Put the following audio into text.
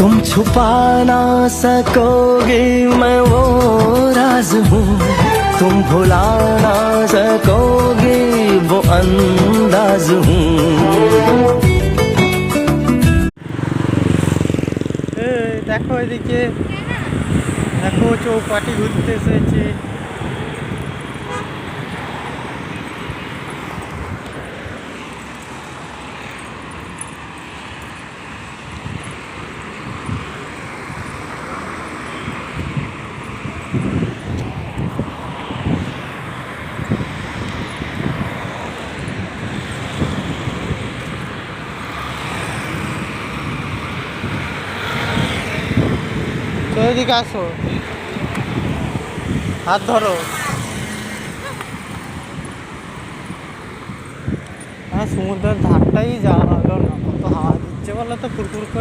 तुम छुपा ना सकोगे मैं वो राज हूँ, तुम भुला ना सकोगे वो अंदाज हूँ। দেখো এদিকে, দেখো চৌপাটি ঘুরতে এসেছি। তো এদিকে আসো, হাত ধরো। হ্যাঁ, সমুদ্রের ধারটাই যাওয়া হলো না, কত হাওয়া দিচ্ছে বলো তো, ফুরফুর করে।